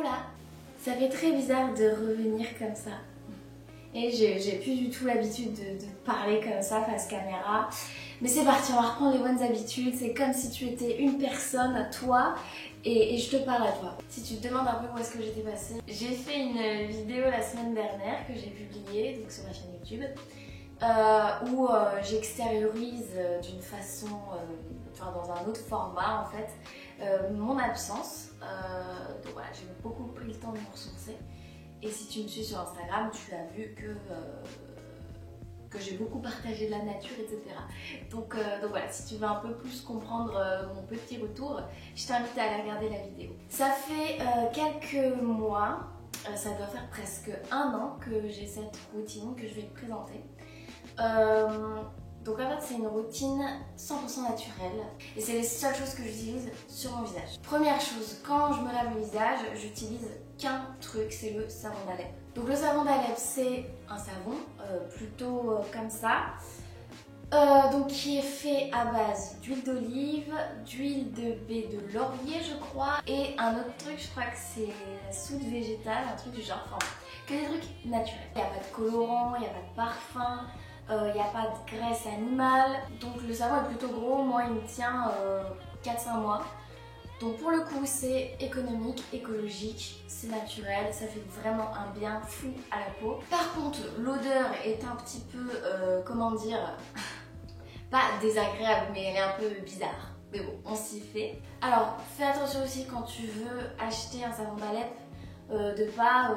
Voilà. Ça fait très bizarre de revenir comme ça. Et j'ai plus du tout l'habitude de parler comme ça face caméra. Mais c'est parti, on va reprendre les bonnes habitudes. C'est comme si tu étais une personne, toi, et je te parle à toi. Si tu te demandes un peu où est-ce que j'étais passée, j'ai fait une vidéo la semaine dernière que j'ai publiée donc sur ma chaîne YouTube où j'extériorise d'une façon, enfin dans un autre format en fait, mon absence. Donc voilà, j'ai beaucoup pris le temps de me ressourcer. Et si tu me suis sur Instagram, tu as vu que j'ai beaucoup partagé de la nature, etc. Donc voilà, si tu veux un peu plus comprendre mon petit retour, je t'invite à aller regarder la vidéo. Ça fait quelques mois, ça doit faire presque 1 an que j'ai cette routine que je vais te présenter. Donc en fait c'est une routine 100% naturelle et c'est les seules choses que j'utilise sur mon visage. Première chose, quand je me lave le visage, j'utilise qu'un truc, c'est le savon d'Alep. Donc le savon d'Alep c'est un savon plutôt comme ça, donc qui est fait à base d'huile d'olive, d'huile de baie de laurier je crois, et un autre truc, je crois que c'est la soude végétale, un truc du genre, enfin que des trucs naturels. Il n'y a pas de colorant, il n'y a pas de parfum. Il n'y a pas de graisse animale, donc le savon est plutôt gros, moi il me tient 4-5 mois. Donc pour le coup c'est économique, écologique, c'est naturel, ça fait vraiment un bien fou à la peau. Par contre l'odeur est un petit peu, comment dire, pas désagréable mais elle est un peu bizarre. Mais bon, on s'y fait. Alors fais attention aussi quand tu veux acheter un savon d'Alep, de pas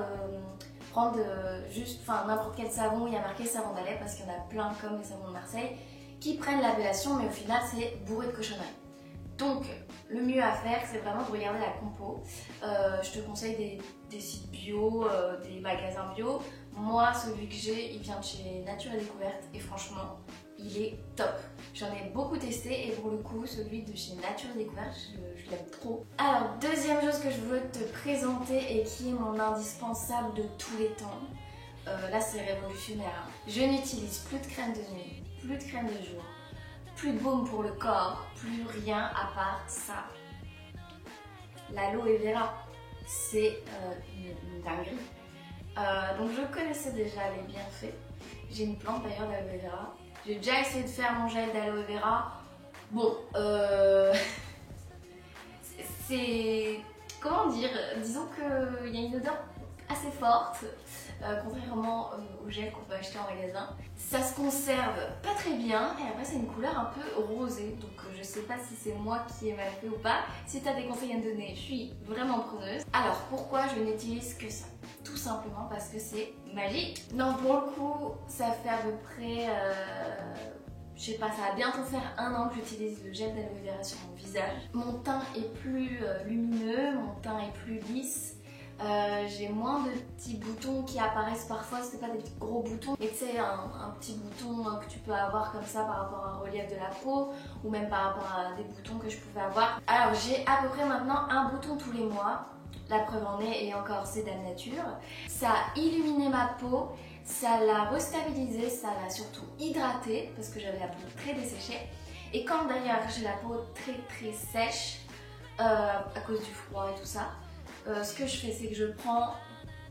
prendre juste n'importe quel savon où il y a marqué savon d'Alep, parce qu'il y en a plein comme les savons de Marseille qui prennent l'appellation mais au final c'est bourré de cochonneries. Donc le mieux à faire c'est vraiment de regarder la compo. Je te conseille des sites bio, des magasins bio. Moi celui que j'ai il vient de chez Nature et Découverte et franchement il est top. J'en ai beaucoup testé et pour le coup celui de chez Nature et Découverte je l'aime trop. Alors deuxième chose que je veux te présenter et qui est mon indispensable de tous les temps. Là c'est révolutionnaire. Je n'utilise plus de crème de nuit, plus de crème de jour, plus de baume pour le corps, plus rien à part ça. L'aloe vera, c'est une dinguerie. Donc je connaissais déjà les bienfaits. J'ai une plante d'ailleurs d'aloe vera. J'ai déjà essayé de faire mon gel d'aloe vera. Bon, c'est... Comment dire? Disons qu'il y a une odeur assez forte, contrairement au gel qu'on peut acheter en magasin. Ça se conserve pas très bien et après c'est une couleur un peu rosée. Donc je sais pas si c'est moi qui ai mal fait ou pas. Si tu as des conseils à me donner, je suis vraiment preneuse. Alors pourquoi je n'utilise que ça? Tout simplement parce que c'est magique. Non, pour le coup, ça fait à peu près, je sais pas, ça va bientôt faire 1 an que j'utilise le gel d'aloe vera sur mon visage. Mon teint est plus lumineux, mon teint est plus lisse. J'ai moins de petits boutons qui apparaissent parfois, c'est pas des petits gros boutons, mais tu sais un petit bouton que tu peux avoir comme ça par rapport à un relief de la peau ou même par rapport à des boutons que je pouvais avoir. Alors j'ai à peu près maintenant un bouton tous les mois. La preuve en est, et encore c'est de la nature. Ça a illuminé ma peau, ça l'a restabilisée, ça l'a surtout hydratée parce que j'avais la peau très desséchée. Et quand d'ailleurs j'ai la peau très sèche à cause du froid et tout ça, ce que je fais c'est que je prends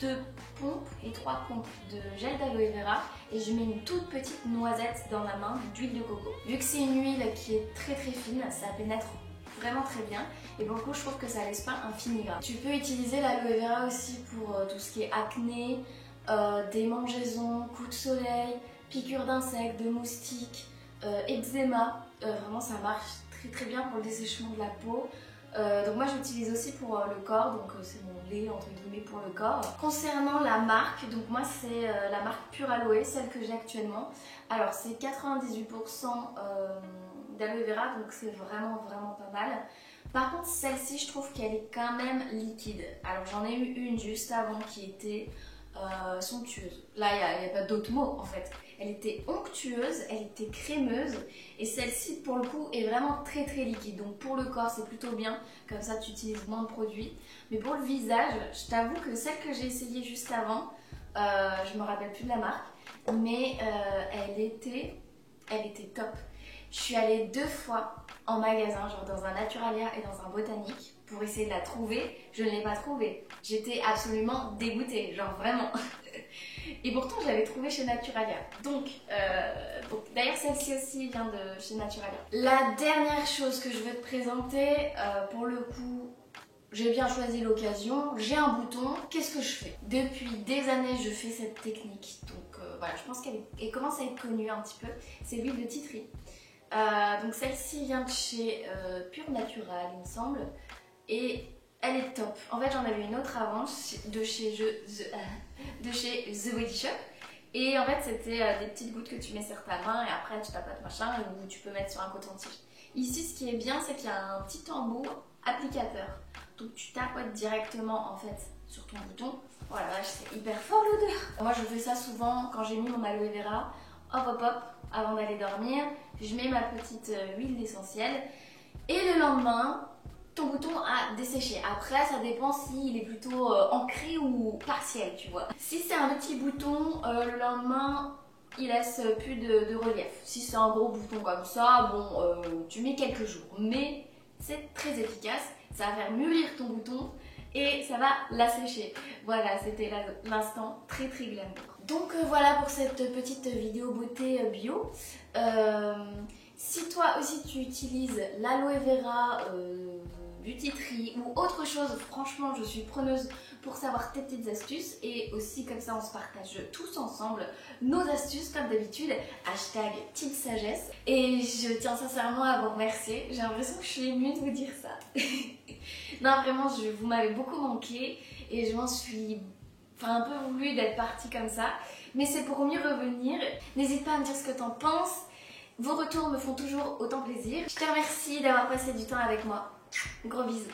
2 pompes et 3 pompes de gel d'aloe vera et je mets une toute petite noisette dans ma main d'huile de coco. Vu que c'est une huile qui est très fine, ça pénètre vraiment très bien et pour le coup je trouve que ça laisse pas un fini gras. Tu peux utiliser l'aloe vera aussi pour tout ce qui est acné, démangeaisons, coups de soleil, piqûres d'insectes, de moustiques, eczéma. Vraiment ça marche très bien pour le dessèchement de la peau. Donc moi j'utilise aussi pour le corps, donc c'est mon lait entre guillemets pour le corps. Concernant la marque, donc moi c'est la marque Pure Aloe, celle que j'ai actuellement. Alors c'est 98% d'aloe vera, donc c'est vraiment pas mal. Par contre celle-ci je trouve qu'elle est quand même liquide. Alors j'en ai eu une juste avant qui était somptueuse. Là il n'y a pas d'autre mot en fait. Elle était onctueuse, elle était crémeuse et celle-ci pour le coup est vraiment très liquide. Donc pour le corps c'est plutôt bien, comme ça tu utilises moins de produits. Mais pour le visage, je t'avoue que celle que j'ai essayée juste avant, je me rappelle plus de la marque, mais elle était top. Je suis allée 2 fois en magasin, genre dans un Naturalia et dans un Botanique. pour essayer de la trouver, je ne l'ai pas trouvée. J'étais absolument dégoûtée, genre vraiment. Et pourtant je l'avais trouvée chez Naturalia. Donc d'ailleurs celle-ci aussi vient de chez Naturalia. La dernière chose que je veux te présenter, pour le coup j'ai bien choisi l'occasion, j'ai un bouton, qu'est-ce que je fais? Depuis des années je fais cette technique, donc voilà, je pense qu'elle commence à être connue un petit peu, c'est l'huile de tea tree. Donc celle-ci vient de chez Pure Natural il me semble, et elle est top. En fait j'en avais une autre avant de chez The Body Shop, et en fait c'était des petites gouttes que tu mets sur ta main et après tu tapotes machin, ou tu peux mettre sur un coton-tige. Ici ce qui est bien c'est qu'il y a un petit embout applicateur, donc tu tapotes directement en fait sur ton bouton. Voilà, c'est hyper fort l'odeur. Moi je fais ça souvent quand j'ai mis mon aloe vera, hop hop hop, avant d'aller dormir, je mets ma petite huile d'essentiel et le lendemain ton bouton a desséché. Après ça dépend s'il est plutôt ancré ou partiel, tu vois. Si c'est un petit bouton, le lendemain il laisse plus de relief. Si c'est un gros bouton comme ça, bon, tu mets quelques jours, mais c'est très efficace, ça va faire mûrir ton bouton et ça va l'assécher. Voilà, c'était l'instant très très glamour. Donc voilà pour cette petite vidéo beauté bio. Si toi aussi tu utilises l'aloe vera, du tea tree ou autre chose, franchement je suis preneuse pour savoir tes petites astuces, et aussi comme ça on se partage tous ensemble nos astuces comme d'habitude, hashtag Team Sagesse. Et je tiens sincèrement à vous remercier, j'ai l'impression que je suis émue de vous dire ça. Non vraiment, vous m'avez beaucoup manqué et je m'en suis un peu voulu d'être partie comme ça, mais c'est pour mieux revenir. N'hésite pas à me dire ce que t'en penses, vos retours me font toujours autant plaisir. Je te remercie d'avoir passé du temps avec moi, gros bisous.